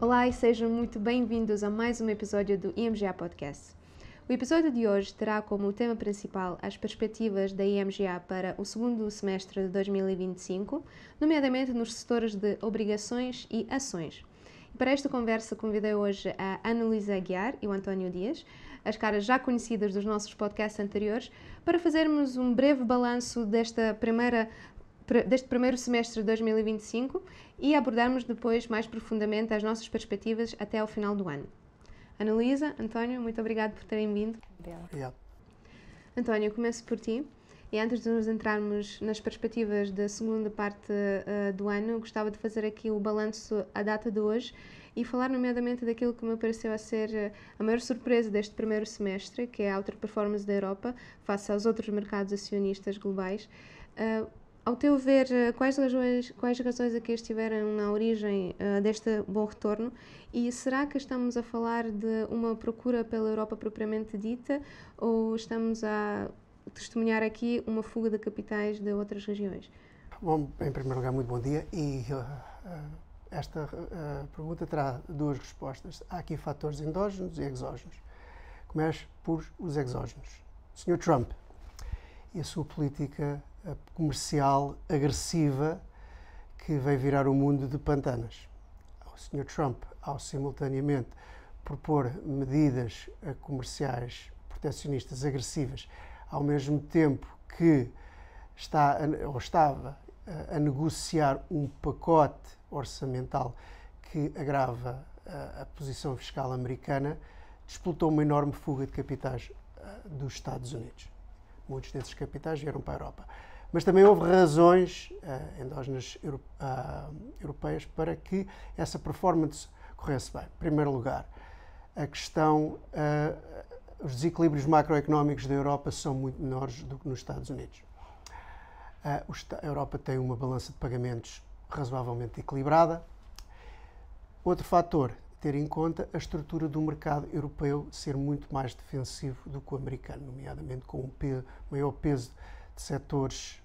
Olá e sejam muito bem-vindos a mais um episódio do IMGA Podcast. O episódio de hoje terá como tema principal as perspectivas da IMGA para o segundo semestre de 2025, nomeadamente nos setores de obrigações e ações. E para esta conversa convidei hoje a Ana-Luísa Aguiar e o António Dias, as caras já conhecidas dos nossos podcasts anteriores, para fazermos um breve balanço deste primeiro semestre de 2025 e abordarmos depois mais profundamente as nossas perspectivas até ao final do ano. Ana-Luísa, António, muito obrigado por terem vindo. Obrigado. António, eu começo por ti. E antes de nos entrarmos nas perspectivas da segunda parte do ano, gostava de fazer aqui o balanço à data de hoje e falar nomeadamente daquilo que me pareceu a ser a maior surpresa deste primeiro semestre, que é a outperformance da Europa face aos outros mercados acionistas globais. Ao teu ver, quais razões aqui estiveram na origem deste bom retorno e será que estamos a falar de uma procura pela Europa propriamente dita ou estamos a testemunhar aqui uma fuga de capitais de outras regiões? Bom, em primeiro lugar, muito bom dia e esta pergunta terá duas respostas. Há aqui fatores endógenos e exógenos. Começo por os exógenos. O Sr. Trump e a sua política comercial agressiva que veio virar o mundo de pantanas. O Sr. Trump, ao simultaneamente propor medidas comerciais protecionistas agressivas, ao mesmo tempo que estava a negociar um pacote orçamental que agrava a posição fiscal americana, disputou uma enorme fuga de capitais dos Estados Unidos. Muitos desses capitais vieram para a Europa. Mas também houve razões endógenas europeias para que essa performance corresse bem. Em primeiro lugar, a questão, os desequilíbrios macroeconómicos da Europa são muito menores do que nos Estados Unidos. A Europa tem uma balança de pagamentos razoavelmente equilibrada. Outro fator, ter em conta a estrutura do mercado europeu ser muito mais defensivo do que o americano, nomeadamente com um maior peso de setores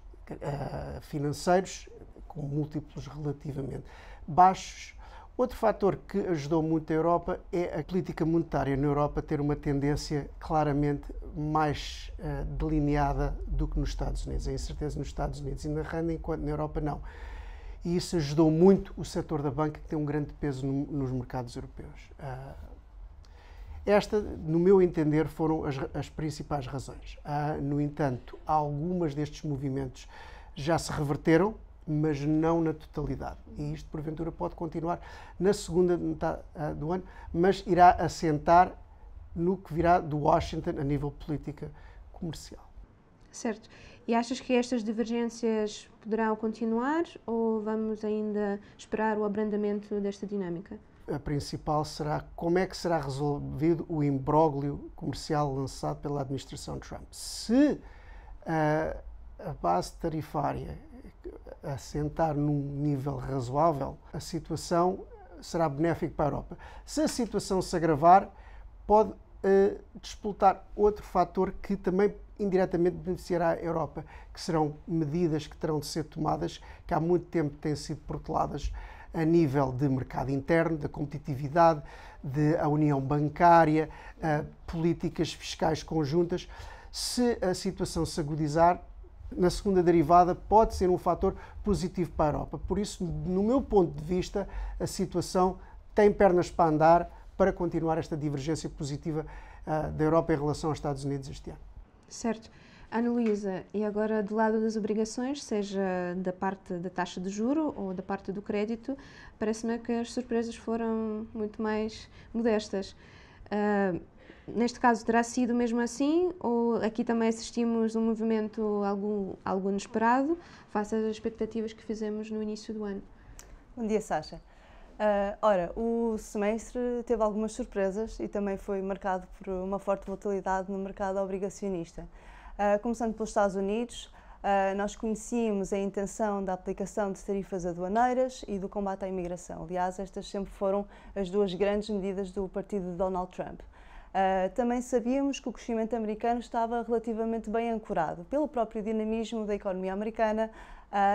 financeiros, com múltiplos relativamente baixos. Outro fator que ajudou muito a Europa é a política monetária na Europa ter uma tendência claramente mais delineada do que nos Estados Unidos. A incerteza nos Estados Unidos ainda rende, enquanto na Europa não. E isso ajudou muito o setor da banca, que tem um grande peso nos mercados europeus. Esta, no meu entender, foram as principais razões. No entanto, algumas destes movimentos já se reverteram, mas não na totalidade. E isto, porventura, pode continuar na segunda metade do ano, mas irá assentar no que virá do Washington a nível política comercial. Certo. E achas que estas divergências poderão continuar ou vamos ainda esperar o abrandamento desta dinâmica? A principal será como é que será resolvido o imbróglio comercial lançado pela administração Trump. Se a base tarifária assentar num nível razoável, a situação será benéfica para a Europa. Se a situação se agravar, pode disputar outro fator que também indiretamente beneficiará a Europa, que serão medidas que terão de ser tomadas, que há muito tempo têm sido proteladas a nível de mercado interno, da competitividade, da união bancária, políticas fiscais conjuntas. Se a situação se agudizar, na segunda derivada pode ser um fator positivo para a Europa. Por isso, no meu ponto de vista, a situação tem pernas para andar para continuar esta divergência positiva da Europa em relação aos Estados Unidos este ano. Certo. Ana-Luísa, e agora do lado das obrigações, seja da parte da taxa de juro ou da parte do crédito, parece-me que as surpresas foram muito mais modestas. Neste caso, terá sido mesmo assim ou aqui também assistimos a um movimento algo inesperado face às expectativas que fizemos no início do ano? Bom dia, Sasha. Ora, o semestre teve algumas surpresas e também foi marcado por uma forte volatilidade no mercado obrigacionista. Começando pelos Estados Unidos, nós conhecíamos a intenção da aplicação de tarifas aduaneiras e do combate à imigração. Aliás, estas sempre foram as duas grandes medidas do partido de Donald Trump. Também sabíamos que o crescimento americano estava relativamente bem ancorado pelo próprio dinamismo da economia americana,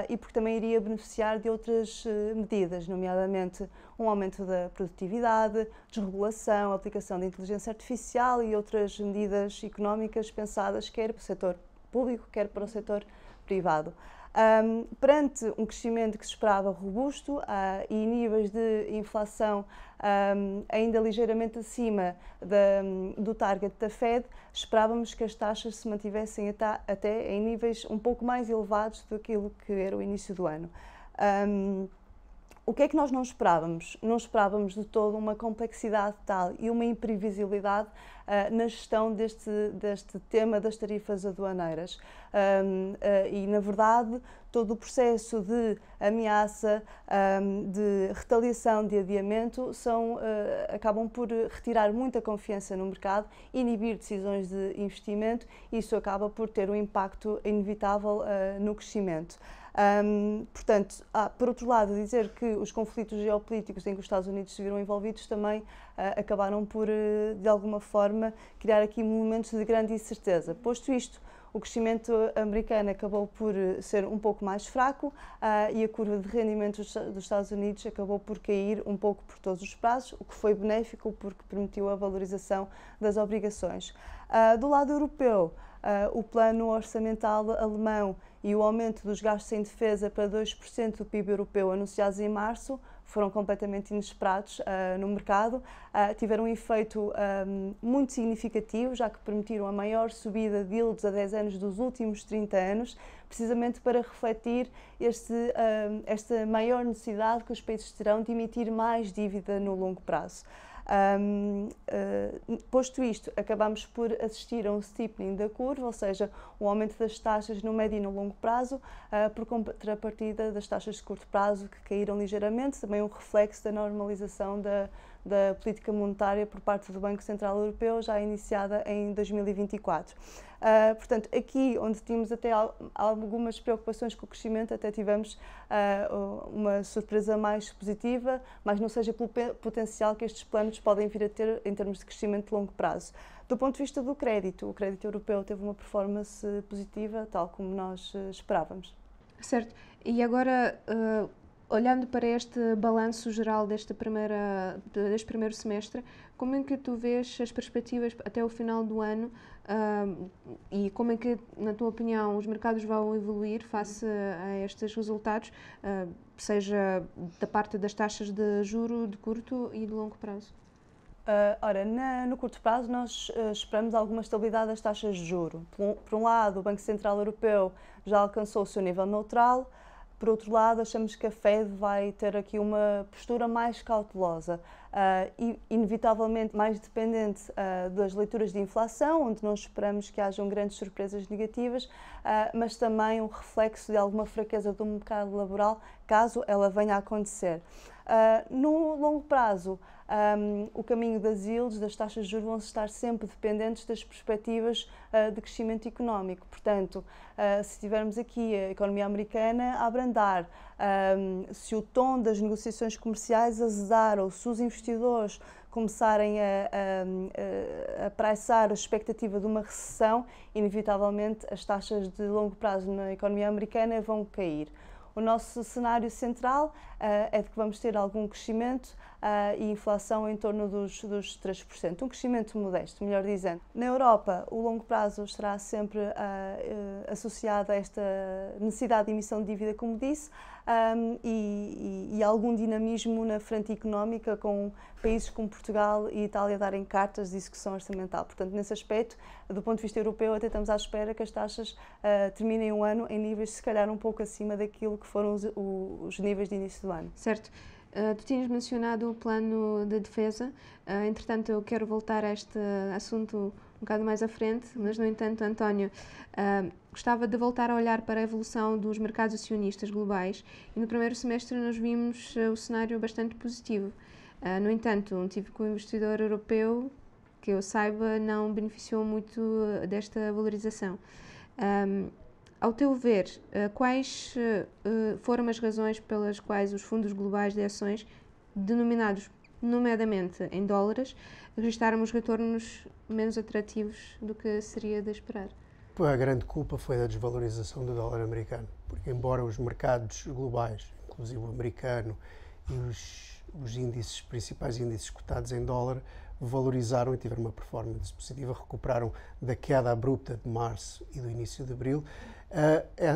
e porque também iria beneficiar de outras medidas, nomeadamente um aumento da produtividade, desregulação, aplicação de inteligência artificial e outras medidas económicas pensadas quer para o setor público, quer para o setor privado. Perante um crescimento que se esperava robusto e níveis de inflação ainda ligeiramente acima do target da Fed, esperávamos que as taxas se mantivessem até em níveis um pouco mais elevados do que era o início do ano. O que é que nós não esperávamos? Não esperávamos de todo uma complexidade tal e uma imprevisibilidade na gestão deste tema das tarifas aduaneiras. E, na verdade, todo o processo de ameaça, de retaliação, de adiamento, acabam por retirar muita confiança no mercado, inibir decisões de investimento e isso acaba por ter um impacto inevitável no crescimento. Portanto, por outro lado, dizer que os conflitos geopolíticos em que os Estados Unidos se viram envolvidos também acabaram por, de alguma forma, criar aqui momentos de grande incerteza. Posto isto, o crescimento americano acabou por ser um pouco mais fraco e a curva de rendimento dos Estados Unidos acabou por cair um pouco por todos os prazos, o que foi benéfico porque permitiu a valorização das obrigações. Do lado europeu, o plano orçamental alemão e o aumento dos gastos em defesa para 2% do PIB europeu anunciados em março foram completamente inesperados no mercado, tiveram um efeito muito significativo, já que permitiram a maior subida de yields a 10 anos dos últimos 30 anos, precisamente para refletir esta maior necessidade que os países terão de emitir mais dívida no longo prazo. Posto isto, acabamos por assistir a um steepening da curva, ou seja, um aumento das taxas no médio e no longo prazo, por contrapartida das taxas de curto prazo que caíram ligeiramente, também um reflexo da normalização da política monetária por parte do Banco Central Europeu, já iniciada em 2024. Portanto, aqui onde tínhamos até algumas preocupações com o crescimento, até tivemos uma surpresa mais positiva, mas não seja pelo potencial que estes planos podem vir a ter em termos de crescimento de longo prazo. Do ponto de vista do crédito, o crédito europeu teve uma performance positiva, tal como nós esperávamos. Certo. E agora, olhando para este balanço geral deste primeiro semestre, como é que tu vês as perspectivas até o final do ano e como é que, na tua opinião, os mercados vão evoluir face a estes resultados, seja da parte das taxas de juro de curto e de longo prazo? No curto prazo nós esperamos alguma estabilidade das taxas de juro. Por um lado, o Banco Central Europeu já alcançou o seu nível neutral. Por outro lado, achamos que a Fed vai ter aqui uma postura mais cautelosa e, inevitavelmente, mais dependente das leituras de inflação, onde não esperamos que hajam grandes surpresas negativas, mas também um reflexo de alguma fraqueza do mercado laboral, caso ela venha a acontecer. No longo prazo, o caminho das yields, das taxas de juros, vão estar sempre dependentes das perspectivas de crescimento económico. Portanto, se tivermos aqui a economia americana a abrandar, se o tom das negociações comerciais azedar ou se os investidores começarem a pricing a expectativa de uma recessão, inevitavelmente as taxas de longo prazo na economia americana vão cair. O nosso cenário central é de que vamos ter algum crescimento e inflação em torno dos 3%. Um crescimento modesto, melhor dizendo. Na Europa, o longo prazo estará sempre associado a esta necessidade de emissão de dívida, como disse, e algum dinamismo na frente económica, com países como Portugal e Itália darem cartas de execução orçamental. Portanto, nesse aspecto, do ponto de vista europeu, até estamos à espera que as taxas terminem o ano em níveis, se calhar, um pouco acima daquilo que foram os níveis de início do ano. Certo. Tu tinhas mencionado o plano de defesa, entretanto eu quero voltar a este assunto um bocado mais à frente, mas no entanto, António, gostava de voltar a olhar para a evolução dos mercados acionistas globais e no primeiro semestre nós vimos o cenário bastante positivo. No entanto, um típico investidor europeu, que eu saiba, não beneficiou muito desta valorização. Ao teu ver, quais foram as razões pelas quais os fundos globais de ações, denominados nomeadamente em dólares, registraram os retornos menos atrativos do que seria de esperar? A grande culpa foi da desvalorização do dólar americano, porque embora os mercados globais, inclusive o americano e os índices, principais índices cotados em dólar, valorizaram e tiveram uma performance positiva, recuperaram da queda abrupta de março e do início de abril.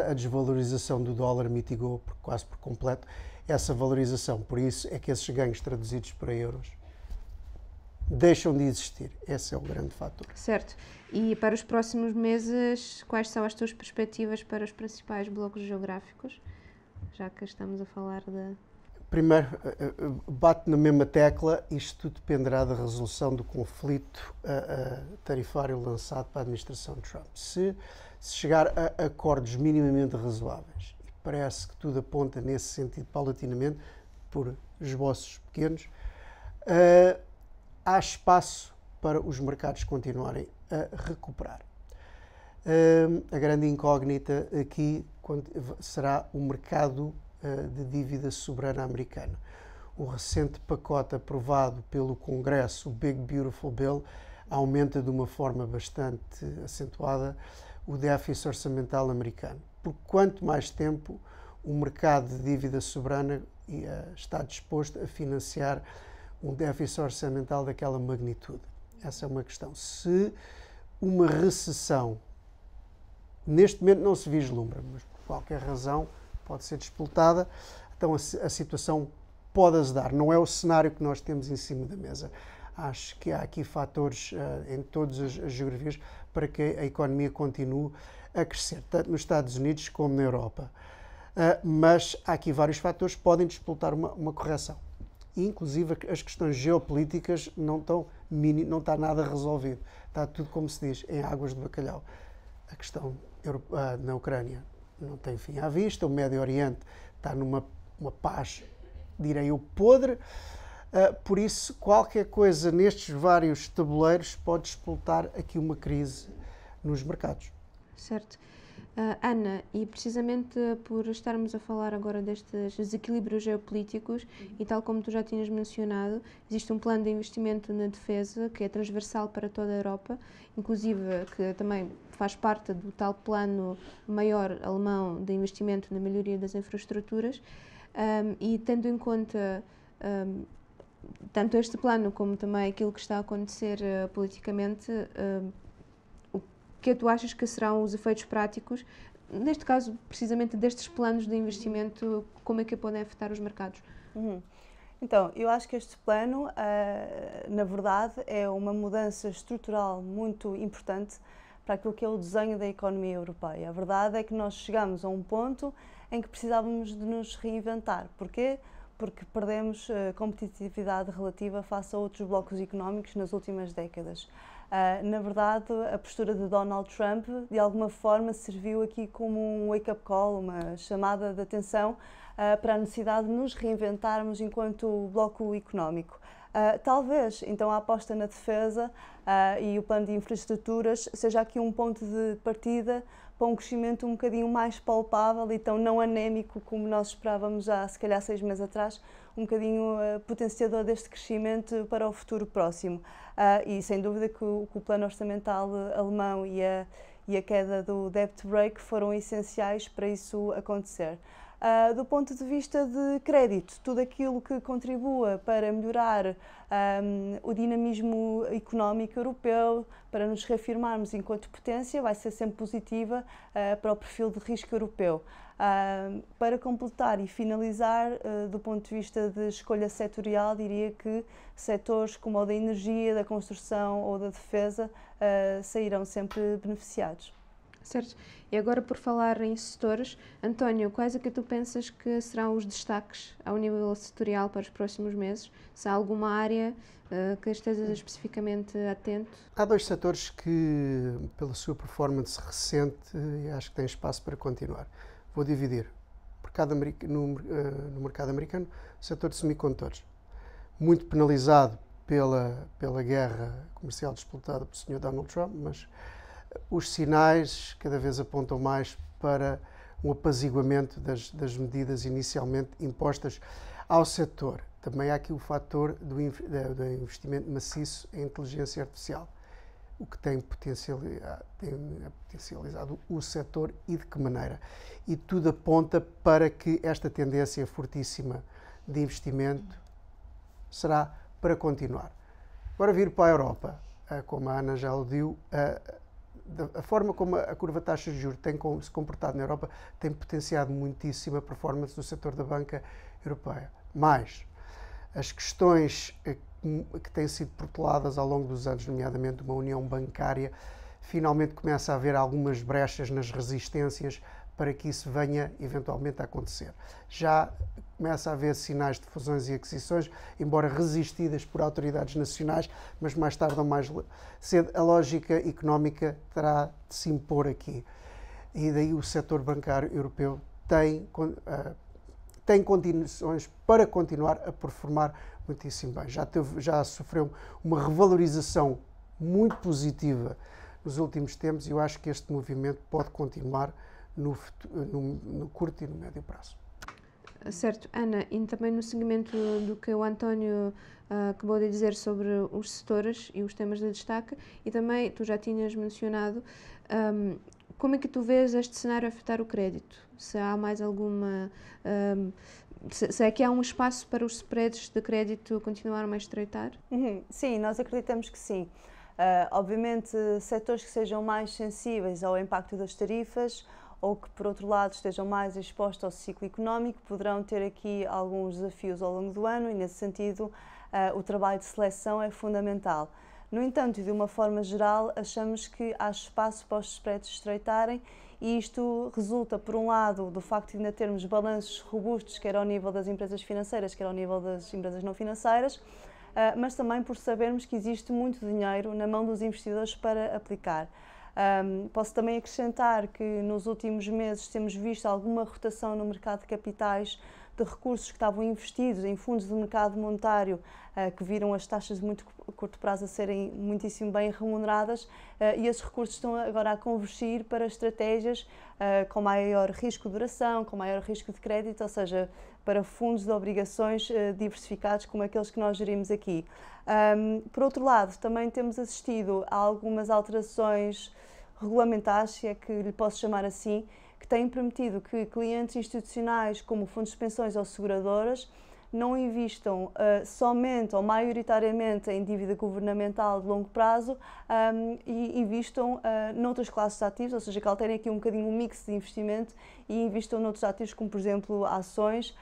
A desvalorização do dólar mitigou quase por completo essa valorização. Por isso é que esses ganhos traduzidos para euros deixam de existir. Esse é o grande fator. Certo. E para os próximos meses, quais são as tuas perspectivas para os principais blocos geográficos? Já que estamos a falar de... Primeiro, bate na mesma tecla, isto tudo dependerá da resolução do conflito tarifário lançado para a administração Trump. Se chegar a acordos minimamente razoáveis, e parece que tudo aponta nesse sentido paulatinamente, por esboços pequenos, há espaço para os mercados continuarem a recuperar. A grande incógnita aqui será o mercado de dívida soberana americana. O recente pacote aprovado pelo Congresso, o Big Beautiful Bill, aumenta de uma forma bastante acentuada o déficit orçamental americano. Por quanto mais tempo o mercado de dívida soberana está disposto a financiar um déficit orçamental daquela magnitude? Essa é uma questão. Se uma recessão, neste momento não se vislumbra, mas por qualquer razão pode ser disputada, então a situação pode azedar. Não é o cenário que nós temos em cima da mesa. Acho que há aqui fatores em todas as geografias para que a economia continue a crescer, tanto nos Estados Unidos como na Europa. Mas há aqui vários fatores que podem disputar uma correção. Inclusive as questões geopolíticas não está nada resolvido. Está tudo, como se diz, em águas de bacalhau. A questão na Ucrânia não tem fim à vista, o Médio Oriente está numa paz, direi eu, podre. Por isso, qualquer coisa nestes vários tabuleiros pode disputar aqui uma crise nos mercados. Certo. Ana, e precisamente por estarmos a falar agora destes desequilíbrios geopolíticos e tal como tu já tinhas mencionado, existe um plano de investimento na defesa que é transversal para toda a Europa, inclusive que também faz parte do tal plano maior alemão de investimento na melhoria das infraestruturas, e tendo em conta tanto este plano como também aquilo que está a acontecer politicamente, o que tu achas que serão os efeitos práticos, neste caso precisamente destes planos de investimento, como é que podem afetar os mercados? Então, eu acho que este plano, na verdade, é uma mudança estrutural muito importante para aquilo que é o desenho da economia europeia. A verdade é que nós chegamos a um ponto em que precisávamos de nos reinventar. Porquê? Porque perdemos competitividade relativa face a outros blocos económicos nas últimas décadas. Na verdade, a postura de Donald Trump, de alguma forma, serviu aqui como um wake-up call, uma chamada de atenção para a necessidade de nos reinventarmos enquanto bloco económico. Talvez, então, a aposta na defesa e o plano de infraestruturas seja aqui um ponto de partida para um crescimento um bocadinho mais palpável e tão não anémico como nós esperávamos há, se calhar, 6 meses atrás, um bocadinho potenciador deste crescimento para o futuro próximo. E sem dúvida que o plano orçamental alemão e a queda do debt break foram essenciais para isso acontecer. Do ponto de vista de crédito, tudo aquilo que contribua para melhorar o dinamismo económico europeu, para nos reafirmarmos enquanto potência, vai ser sempre positiva para o perfil de risco europeu. Para completar e finalizar, do ponto de vista de escolha setorial, diria que setores como o da energia, da construção ou da defesa sairão sempre beneficiados. Certo. E agora, por falar em setores, António, quais é que tu pensas que serão os destaques ao nível setorial para os próximos meses? Se há alguma área que estejas especificamente atento? Há 2 setores que, pela sua performance recente, acho que têm espaço para continuar. Vou dividir no mercado americano o setor de semicondutores, muito penalizado pela guerra comercial disputada pelo Sr. Donald Trump, mas os sinais cada vez apontam mais para um apaziguamento das medidas inicialmente impostas ao setor. Também há aqui o fator do investimento maciço em inteligência artificial. o que tem potencializado o setor e de que maneira. E tudo aponta para que esta tendência fortíssima de investimento será para continuar. Agora vir para a Europa, como a Ana já aludiu, a forma como a curva de taxas de juros tem se comportado na Europa tem potenciado muitíssimo a performance do setor da banca europeia. Mas as questões que têm sido proteladas ao longo dos anos, nomeadamente uma união bancária, finalmente começa a haver algumas brechas nas resistências para que isso venha eventualmente a acontecer. Já começa a haver sinais de fusões e aquisições, embora resistidas por autoridades nacionais, mas mais tarde ou mais cedo a lógica económica terá de se impor aqui. E daí o setor bancário europeu tem condições para continuar a performar muitíssimo bem. Já sofreu uma revalorização muito positiva nos últimos tempos e eu acho que este movimento pode continuar no curto e no médio prazo. Certo, Ana, e também no seguimento do que o António acabou de dizer sobre os setores e os temas de destaque, e também tu já tinhas mencionado, como é que tu vês este cenário afetar o crédito? Se há mais alguma... se é que há um espaço para os spreads de crédito continuarem a estreitar? Sim, nós acreditamos que sim. Obviamente, setores que sejam mais sensíveis ao impacto das tarifas ou que, por outro lado, estejam mais expostos ao ciclo económico, poderão ter aqui alguns desafios ao longo do ano e, nesse sentido, o trabalho de seleção é fundamental. No entanto, e de uma forma geral, achamos que há espaço para os spreads estreitarem e isto resulta, por um lado, do facto de ainda termos balanços robustos, quer ao nível das empresas financeiras, quer ao nível das empresas não financeiras, mas também por sabermos que existe muito dinheiro na mão dos investidores para aplicar. Posso também acrescentar que nos últimos meses temos visto alguma rotação no mercado de capitais de recursos que estavam investidos em fundos do mercado monetário que viram as taxas de muito curto prazo a serem muitíssimo bem remuneradas e esses recursos estão agora a convergir para estratégias com maior risco de duração, com maior risco de crédito, ou seja, para fundos de obrigações diversificados como aqueles que nós gerimos aqui. Por outro lado, também temos assistido a algumas alterações regulamentares, se é que lhe posso chamar assim, que têm permitido que clientes institucionais como fundos de pensões ou seguradoras não invistam somente ou maioritariamente em dívida governamental de longo prazo e invistam noutras classes de ativos, ou seja, que alterem aqui um bocadinho o mix de investimento e invistam noutros ativos como, por exemplo, ações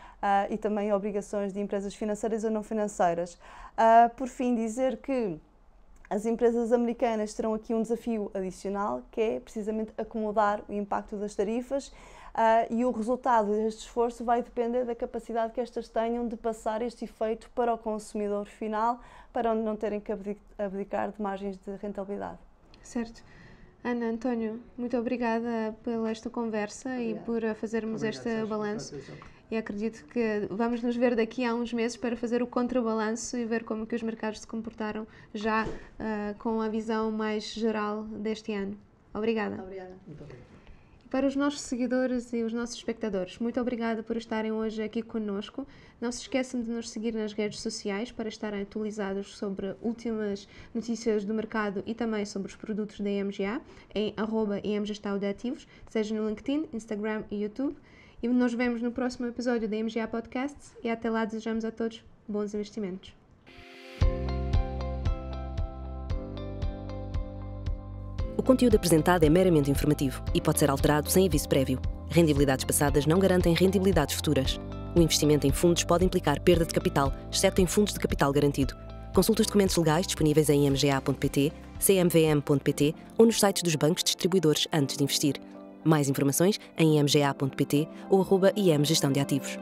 e também obrigações de empresas financeiras ou não financeiras. Por fim, dizer que as empresas americanas terão aqui um desafio adicional, que é precisamente acomodar o impacto das tarifas e o resultado deste esforço vai depender da capacidade que estas tenham de passar este efeito para o consumidor final, para onde não terem que abdicar de margens de rentabilidade. Certo. Ana, António, muito obrigada pela esta conversa e por fazermos este balanço. E acredito que vamos nos ver daqui a uns meses para fazer o contrabalanço e ver como que os mercados se comportaram já com a visão mais geral deste ano. Obrigada. Obrigada. Muito obrigado. E para os nossos seguidores e os nossos espectadores, muito obrigada por estarem hoje aqui conosco. Não se esqueçam de nos seguir nas redes sociais para estarem atualizados sobre últimas notícias do mercado e também sobre os produtos da IMGA em @IMGestãodeativos, seja no LinkedIn, Instagram e YouTube. E nos vemos no próximo episódio da IMGA Podcast e até lá desejamos a todos bons investimentos. O conteúdo apresentado é meramente informativo e pode ser alterado sem aviso prévio. Rendibilidades passadas não garantem rendibilidades futuras. O investimento em fundos pode implicar perda de capital, exceto em fundos de capital garantido. Consulte os documentos legais disponíveis em imga.pt, cmvm.pt ou nos sites dos bancos distribuidores antes de investir. Mais informações em imga.pt ou @imgestãodeativos.